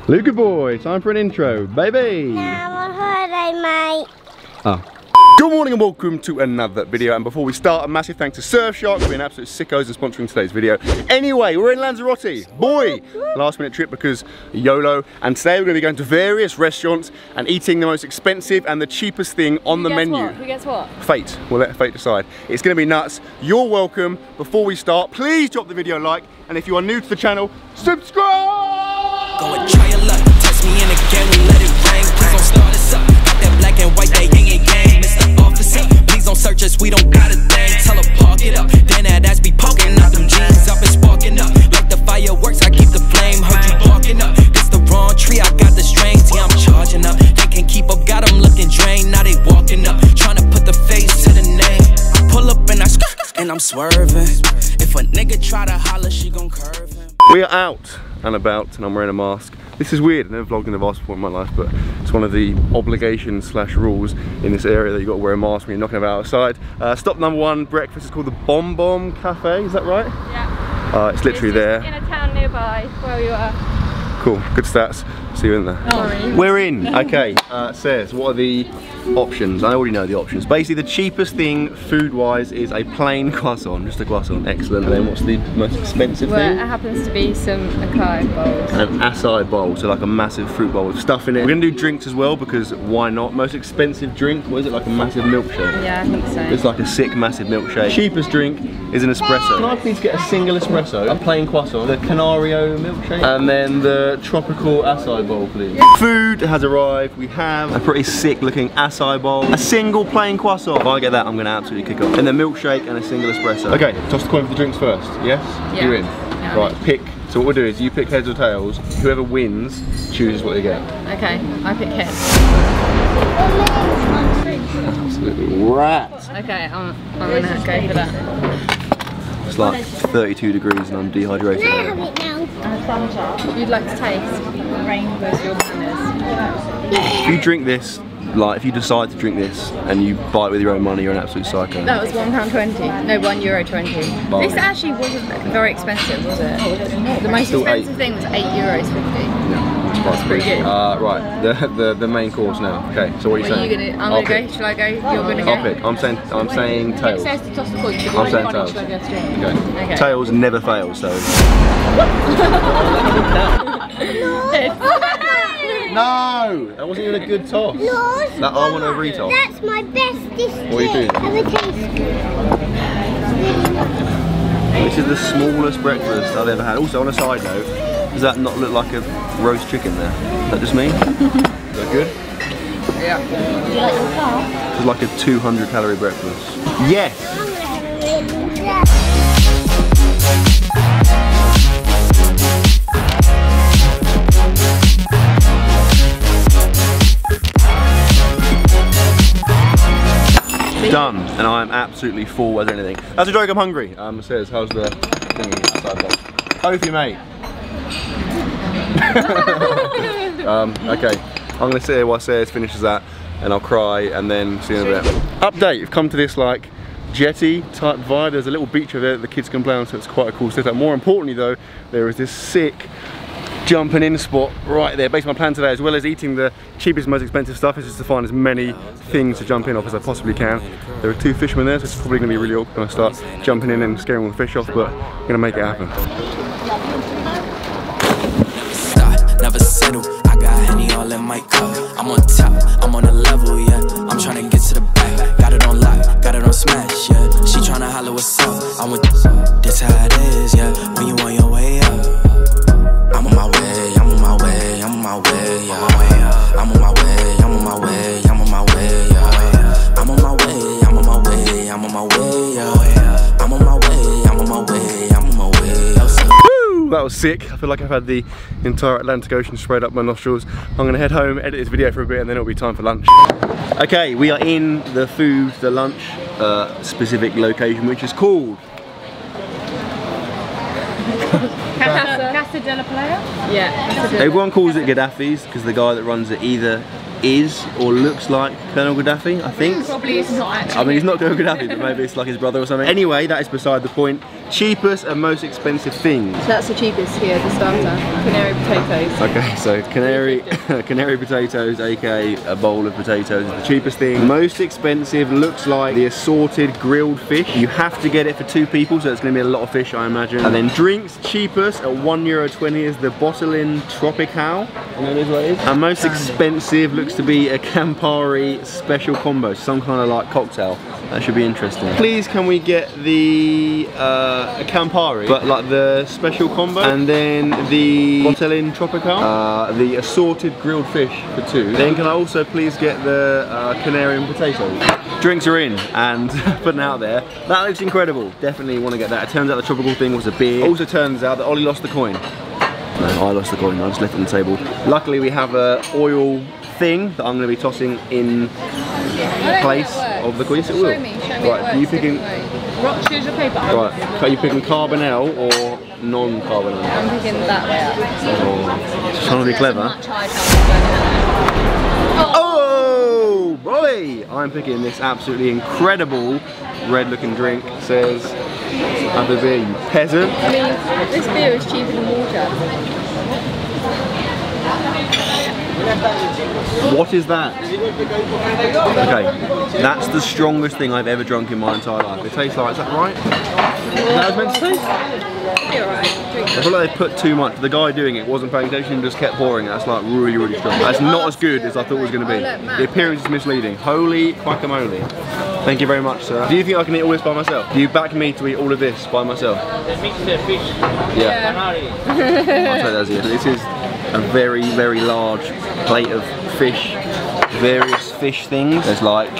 Luca boy, time for an intro, baby! Yeah, I'm on holiday, mate. Oh. Good morning and welcome to another video, and before we start, a massive thanks to Surfshark for being absolute sickos and sponsoring today's video. Anyway, we're in Lanzarote, boy! Last minute trip because YOLO, and today we're going to be going to various restaurants and eating the most expensive and the cheapest thing on the menu. Who gets what? Fate, we'll let fate decide. It's going to be nuts. You're welcome. Before we start, please drop the video a like, and if you are new to the channel, subscribe! Go and try your luck, test me in again, we let it rain. Please don't start us up, got that black and white, that yin and yang. Mr. Officer, please don't search us, we don't got a thing. Tell her park it up, then that ass be poking out them jeans. I've been sparking up, like the fireworks, I keep the flame. Heard you barking up, this the wrong tree, I got the strings. Yeah, I'm charging up, they can't keep up, got them looking drained. Now they walking up, trying to put the face to the name. I pull up and I and I'm swerving. If a nigga try to holler, she gon' curve him. We are out and about, and I'm wearing a mask. This is weird, I've never vlogged in a mask before in my life, but it's one of the obligations slash rules in this area that you've got to wear a mask when you're knocking about outside. Stop number one, breakfast is called the Bom Bom Cafe, is that right? Yeah. It's literally there. In a town nearby where we were. Cool, good stats. See you in there. Oh. We're in. Okay, says, what are the options? I already know the options. Basically, the cheapest thing food-wise is a plain croissant, just a croissant, excellent. And then what's the most expensive Well, thing? it happens to be some acai bowls. An acai bowl, so like a massive fruit bowl with stuff in it. We're gonna do drinks as well because why not? Most expensive drink, what is it, like a massive milkshake? Yeah, I think so. It's like a sick massive milkshake. Cheapest drink is an espresso. Can I please get a single espresso, a plain croissant, the Canario milkshake, and then the tropical acai bowl, please. Yeah. Food has arrived. We have a pretty sick looking acai bowl, a single plain croissant. If I get that, I'm gonna absolutely kick off. And then milkshake and a single espresso. Okay, toss the coin for the drinks first. Yes? Yeah. You're in. Yeah, right, pick. So what we'll do is you pick heads or tails. Whoever wins chooses what they get. Okay, I pick head. Absolutely rat. Okay, I'm gonna go for that. It's like 32 degrees and I'm dehydrated. Can I have it now? You'd like to taste rainbows your madness. If you drink this, like if you decide to drink this and you buy it with your own money, you're an absolute psycho. That was £1.20. No, €1.20. Bargain. This actually wasn't very expensive, was it? The most Still expensive thing was €8.50. That's pretty good. Right, the main course now. Okay, so what are you Are you saying? gonna? I'm gonna go. Shall I go? You're gonna go. I'll pick. I'm saying tails. It says to toss the coin. I'm saying tails. Okay. Okay. Tails never fails, so. No! That wasn't even a good toss. No, That I want a retoss. that's my bestest What are you doing? ever tasted. This is the smallest breakfast I've ever had. Also, on a side note, does that not look like a roast chicken there? Is that just me? Is that good? Yeah. Do you like your car? It's like a 200 calorie breakfast. Yes! I'm gonna have a really Done, and I'm absolutely full as anything. That's a joke, I'm hungry. It says, how's the thingy outside box? Kofi, mate. Okay, I'm gonna sit here while Sayers finishes that, and I'll cry, and then see you in a bit. Update, we've come to this like jetty type vibe. There's a little beach over there that the kids can play on, so it's quite a cool setup. More importantly though, there is this sick jumping in spot right there. Basically my plan today, as well as eating the cheapest, most expensive stuff, is just to find as many things to jump in off as I possibly can. There are two fishermen there, so it's probably going to be really awkward when I start jumping in and scaring all the fish off, but I'm going to make it happen. Stop, never settle. I got Henny all in my cup. I'm on top, I'm on a level, yeah. I'm trying to get to the back. Got it on lock, got it on smash, yeah. She trying to holler what's up. I'm with this how it is, yeah. When you on your way up. I'm on my way, I'm on my way, I'm on my way, yeah. I'm on my way, I'm on my way, I'm on my way, yeah. I'm on my way, I'm on my way, I'm on my way, yeah. I'm on my way, I'm on my way, I'm on my way, Woo! That was sick. I feel like I've had the entire Atlantic Ocean sprayed up my nostrils. I'm going to head home, edit this video for a bit, and then it'll be time for lunch. Okay, we are in the food, the lunch specific location, which is called Casa de la Playa? Yeah. Everyone calls it Gaddafi's because the guy that runs it either is or looks like Colonel Gaddafi, I think. Probably is not actually. I mean, he's not Colonel Gaddafi, but maybe it's like his brother or something. Anyway, that is beside the point. cheapest and most expensive things. So that's the cheapest here, the starter. Canary potatoes. Okay, so canary potatoes, aka a bowl of potatoes, is the cheapest thing. Most expensive looks like the assorted grilled fish. You have to get it for 2 people, so it's going to be a lot of fish, I imagine. And then drinks, cheapest at €1.20 is the Bottlin Tropical. You know what it is? And most expensive looks to be a Campari special combo, some kind of like cocktail. That should be interesting. Please, can we get the a Campari, but like the special combo, and then the Bottlin Tropical, the assorted grilled fish for 2. Then can I also please get the canary and potatoes? Drinks are in, and putting out there. That looks incredible. Definitely want to get that. It turns out the tropical thing was a beer. Also turns out that Ollie lost the coin. No, I lost the coin. I just left it on the table. Luckily, we have a oil thing that I'm going to be tossing in place of the coin. Yes, it will. Show me right, are you picking? Rock, scissors, paper. Right, are you picking Carbonell or non-Carbonell? I'm picking that way up. Oh, just trying to be clever. Much higher chance of going down. Oh boy! I'm picking this absolutely incredible red-looking drink. It says, "Have a beer, you peasant." I mean, this beer is cheaper than water. What is that? Okay, that's the strongest thing I've ever drunk in my entire life. It tastes like, is that right? Is that what it's meant to taste? You're right. I feel like they put too much. The guy doing it wasn't paying attention and just kept pouring it. That's like really, really strong. That's not as good as I thought it was going to be. The appearance is misleading. Holy guacamole. Thank you very much, sir. Do you think I can eat all this by myself? Do you back me to eat all of this by myself? Yeah. I'll take that as it. This is a very, very large plate of fish. Various fish things. There's like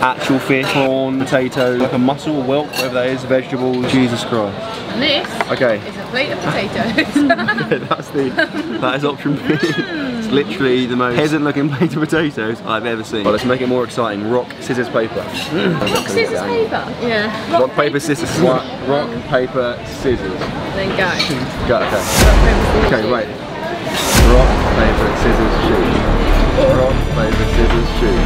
actual fish, prawn, potatoes, like a mussel, whelk, whatever that is, vegetables. Jesus Christ. And this is a plate of potatoes. That is option B. It's literally the most peasant looking plate of potatoes I've ever seen. Well, let's make it more exciting. Rock, scissors, paper. Rock, scissors, paper? Yeah. Rock, paper, scissors. Rock, paper, scissors. Then go. Go, okay. Okay, wait. Rock, paper, scissors, shoot. Rock, paper, scissors, shoot.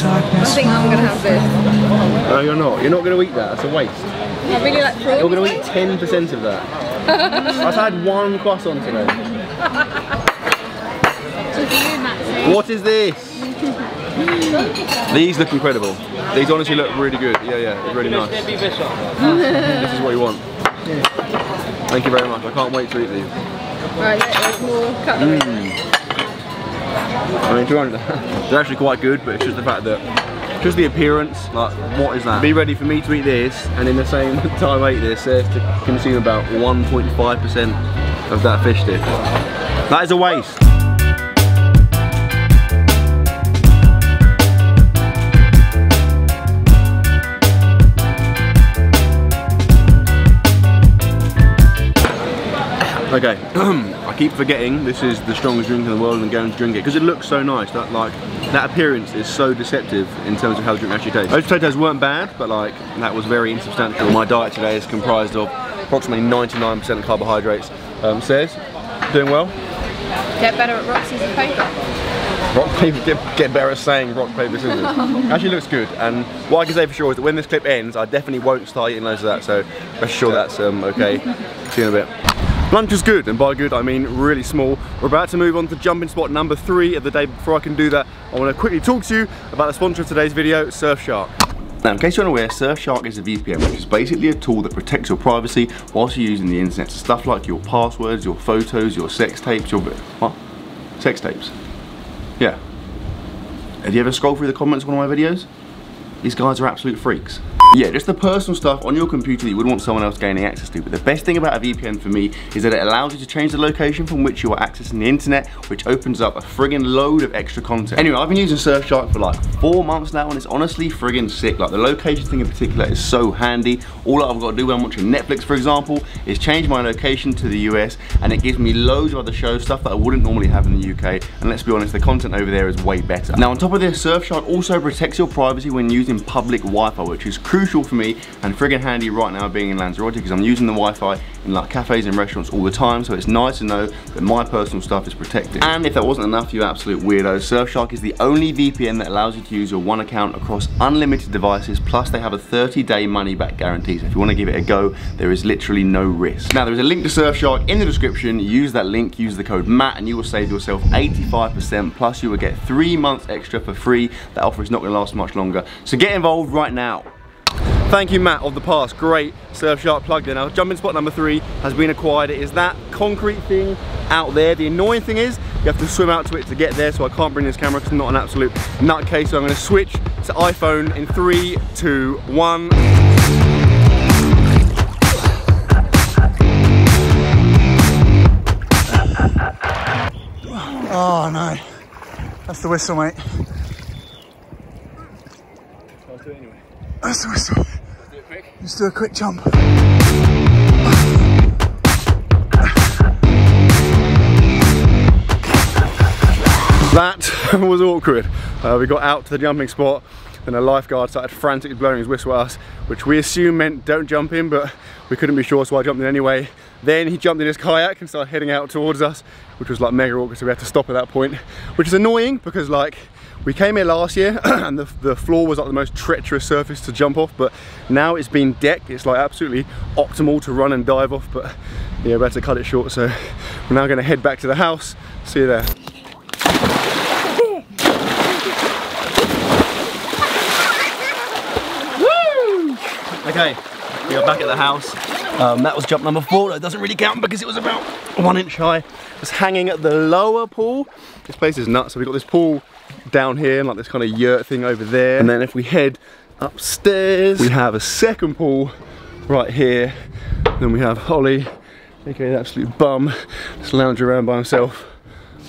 I think I'm going to have this. No, you're not. You're not going to eat that. That's a waste. I really like prawns. You're going to eat 10% of that. I've had 1 croissant today. What is this? These look incredible. These honestly look really good. Yeah, it's really nice. This is what you want. Thank you very much. I can't wait to eat these. Right, there's more cutlery. I mean, they're actually quite good, but it's just the fact that, just the appearance, like, what is that? Be ready for me to eat this, and in the same time I eat this, to consume about 1.5% of that fish dish. That is a waste. Okay, I keep forgetting this is the strongest drink in the world and going to drink it because it looks so nice. That appearance is so deceptive in terms of how the drink actually tastes. Those potatoes weren't bad, but like that was very insubstantial. My diet today is comprised of approximately 99% carbohydrates. Says, doing well? Get better at rock, scissors, paper. Rock, paper, get better at saying rock, paper, scissors. Actually looks good, and what I can say for sure is that when this clip ends, I definitely won't start eating loads of that, so rest assured that's okay. See you in a bit. Lunch was good, and by good I mean really small. We're about to move on to jumping spot number 3 of the day. Before I can do that, I want to quickly talk to you about the sponsor of today's video, Surfshark. Now, in case you're unaware, Surfshark is a VPN, which is basically a tool that protects your privacy whilst you're using the internet. So stuff like your passwords, your photos, your sex tapes, what? Sex tapes? Yeah. Have you ever scrolled through the comments of one of my videos? These guys are absolute freaks. Yeah, just the personal stuff on your computer that you wouldn't want someone else gaining access to. But the best thing about a VPN for me is that it allows you to change the location from which you are accessing the internet, which opens up a friggin' load of extra content. Anyway, I've been using Surfshark for like 4 months now, and it's honestly friggin' sick. Like, the location thing in particular is so handy. All I've got to do when I'm watching Netflix, for example, is change my location to the US, and it gives me loads of other shows, stuff that I wouldn't normally have in the UK. And let's be honest, the content over there is way better. Now, on top of this, Surfshark also protects your privacy when using public Wi-Fi, which is crucial crucial for me and friggin' handy right now being in Lanzarote because I'm using the Wi-Fi in like cafes and restaurants all the time, so it's nice to know that my personal stuff is protected. And if that wasn't enough, you absolute weirdos, Surfshark is the only VPN that allows you to use your one account across unlimited devices, plus they have a 30-day money-back guarantee, so if you want to give it a go, there is literally no risk. Now, there is a link to Surfshark in the description. Use that link, use the code MATT, and you will save yourself 85%, plus you will get 3 months extra for free. That offer is not going to last much longer, so get involved right now. Thank you, Matt of the past. Great Surfshark plugged in. Now, jumping spot number 3 has been acquired. It is that concrete thing out there. The annoying thing is you have to swim out to it to get there, so I can't bring this camera because I'm not an absolute nutcase. So I'm going to switch to iPhone in 3, 2, 1. Oh no, that's the whistle, mate. I'll do it anyway. That's the whistle. Let's do it quick. Just do a quick jump. That was awkward. We got out to the jumping spot, then a lifeguard started frantically blowing his whistle at us, which we assumed meant don't jump in, but we couldn't be sure, so I jumped in anyway. Then he jumped in his kayak and started heading out towards us, which was like mega awkward, so we had to stop at that point, which is annoying because like we came here last year and the floor was like the most treacherous surface to jump off, but now it's been decked. It's like absolutely optimal to run and dive off, but yeah, we had to cut it short, so we're now going to head back to the house. See you there. Okay, we are back at the house. That was jump number 4. That doesn't really count because it was about 1 inch high. It's hanging at the lower pool. This place is nuts. So we've got this pool down here and like this kind of yurt thing over there. And then if we head upstairs, we have a second pool right here. Then we have Holly, aka the absolute bum, just lounging around by himself.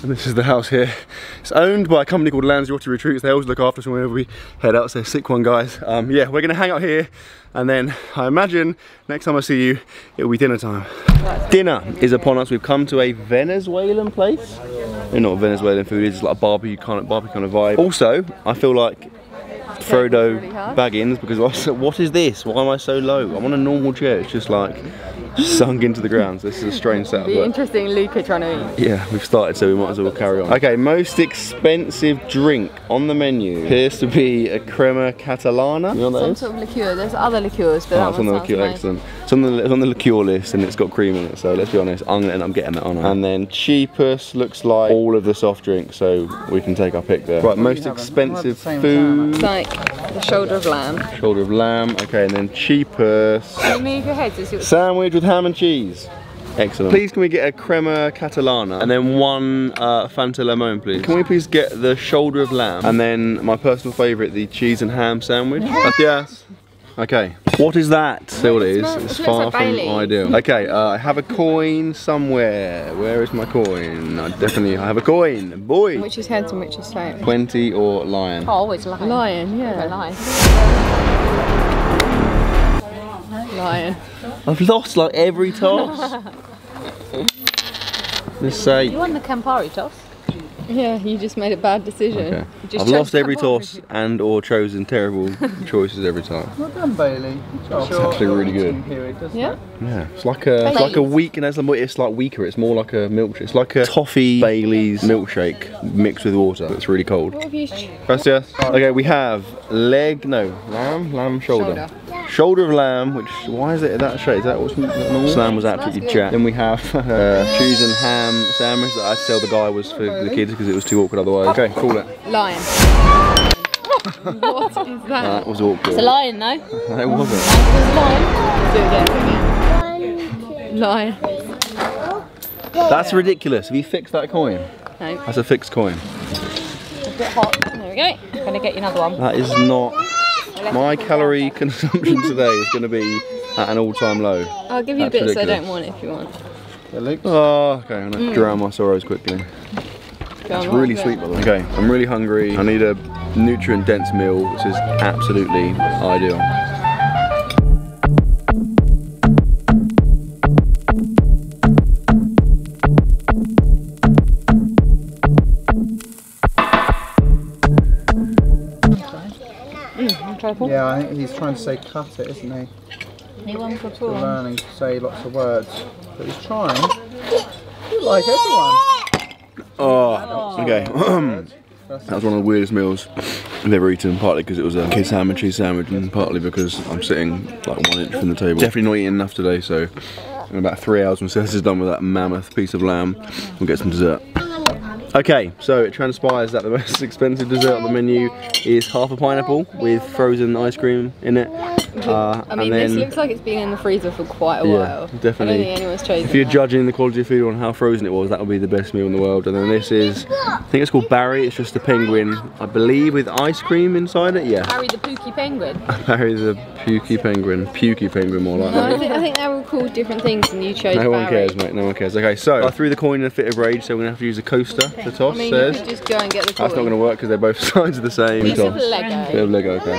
And this is the house here. It's owned by a company called Lanzarote Retreats. They always look after us whenever we head out, so sick one, guys. Yeah, we're gonna hang out here, and then I imagine next time I see you, it'll be dinner time. Dinner is upon us. We've come to a Venezuelan place. They're not Venezuelan food, it's like a barbecue kind of vibe. Also, I feel like Frodo Baggins, because what is this? Why am I so low? I'm on a normal chair, it's just like sunk into the ground, so this is a strange setup. Be interesting, Luca trying to eat. Yeah, we've started, so we might as well carry on. Okay, most expensive drink on the menu appears to be a crema catalana. You know what that is? Some sort of liqueur. There's other liqueurs, but that it's on the liqueur, excellent. It's on the liqueur list and it's got cream in it, so let's be honest, I'm gonna end up getting that on. And then cheapest looks like all of the soft drinks, so we can take our pick there. Right, most expensive food. It's like the shoulder of lamb. Shoulder of lamb, okay, and then cheapest. Can you move your head to see what's Sandwich with ham and cheese. Excellent. Please can we get a crema catalana and then one Fanta Limon, please. Can we please get the shoulder of lamb and then my personal favourite, the cheese and ham sandwich? Yes. Okay. What is that? See what it is. It's far from ideal. Okay, I have a coin somewhere. Where is my coin? I have a coin. Boy. Which is heads and which is tails? 20 or lion? Oh, always lion. Lion, yeah. Lion. Lion. I've lost like every toss. Let's say. You won the Campari toss. Yeah, you just made a bad decision. Okay. I've lost every toss and or chosen terrible choices every time. Well done, Bailey. It's actually really good. Yeah? Yeah, it's like a weak, and it's like weaker. It's more like a milkshake. It's like a toffee Bailey's milkshake mixed with water. It's really cold. What have you? Gracias. Okay, we have lamb shoulder. Shoulder of lamb, which, why is it that shape? Is that what's normal? Lamb was absolutely jacked. Then we have cheese and ham sandwich that I had to tell the guy was for the kids because it was too awkward otherwise. Okay, call it. Lion. What is that? That was awkward. It's a lion, no? No, it wasn't. Do it again. Lion. That's ridiculous. Have you fixed that coin? No. That's a fixed coin. It's a bit hot. There we go. I'm going to get you another one. That is not... My calorie consumption today is going to be at an all-time low. I'll give you a bit so I don't want it if you want. Oh, okay, I'm going to drown my sorrows quickly. It's really sweet, by the way. Okay, I'm really hungry. I need a nutrient-dense meal, which is absolutely ideal. purple? Yeah, I think he's trying to say cut it, isn't he? He wants a Still prawn. learning to say lots of words. But he's trying. You like everyone. Oh, okay. That was one of the weirdest meals I've ever eaten, partly because it was a kid's ham and cheese sandwich, and partly because I'm sitting like 1 inch from the table. Definitely not eating enough today, so in about 3 hours when Seth is done with that mammoth piece of lamb, we'll get some dessert. Okay, so it transpires that the most expensive dessert on the menu is half a pineapple with frozen ice cream in it. I mean, this looks like it's been in the freezer for quite a while. Definitely. I don't think anyone's chosen If you're that. judging the quality of food on how frozen it was, that would be the best meal in the world. And then this is, I think it's called Barry. It's just a penguin, I believe, with ice cream inside it. Yeah. Barry the Pookie Penguin. Barry the Pukey Penguin. Pukey Penguin, more like No, that. I think they're all called different things, and you chose No one Barry. cares, mate. No one cares. Okay, so I threw the coin in a fit of rage, so we're gonna have to use a coaster to toss. I mean, Says. you could just go and get the That's not coin. gonna work because they're both sides of the same. Piece of Toss. Lego. Bit of Lego, okay.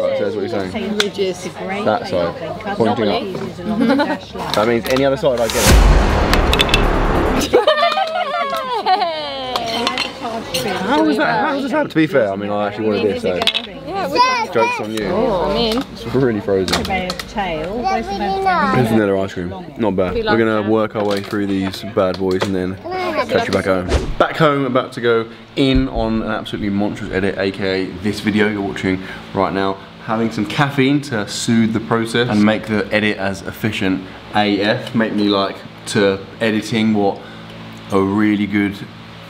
Right, Says, what are you saying? Ridges. That side, pointing up. That means any other side I get it. How was that? How was this happening? To be fair, I mean, I actually wanted this, so Yeah, it was. joke's on you. I mean, It's really frozen. Tail. That's really nice. It's vanilla ice cream. Not bad. We're gonna work our way through these bad boys and then catch you back home. Back home, about to go in on an absolutely monstrous edit, aka this video you're watching right now. Having some caffeine to soothe the process and make the edit as efficient AF. Make me like to editing what a really good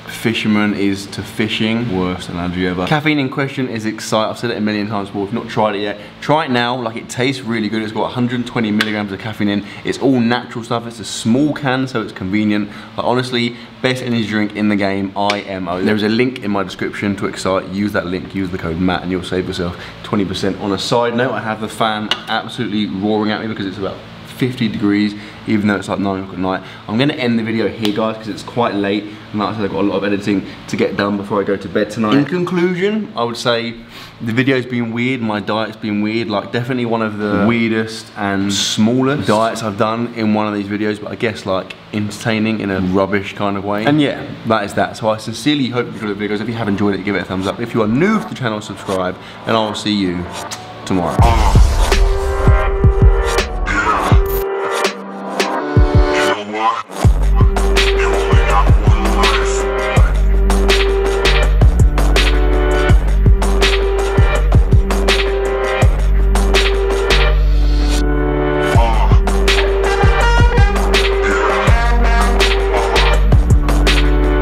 fisherman is to fishing. Worst analogy ever. Caffeine in question is exciting. I've said it a million times before. If you've not tried it yet, try it now. Like, it tastes really good. It's got 120 milligrams of caffeine in. It's all natural stuff. It's a small can, so it's convenient. But honestly, best energy drink in the game, IMO. There is a link in my description to Excite. Use that link, use the code Matt, and you'll save yourself 20%. On a side note, I have the fan absolutely roaring at me because it's about 50 degrees, even though it's like 9 o'clock at night. I'm gonna end the video here, guys, because it's quite late, and like I said, I've got a lot of editing to get done before I go to bed tonight. In conclusion, I would say the video's been weird, my diet's been weird, like definitely one of the weirdest and smallest diets I've done in one of these videos, but I guess like entertaining in a rubbish kind of way. And yeah, that is that. So I sincerely hope you enjoyed the videos. If you have enjoyed it, give it a thumbs up. If you are new to the channel, subscribe, and I will see you tomorrow. You know what?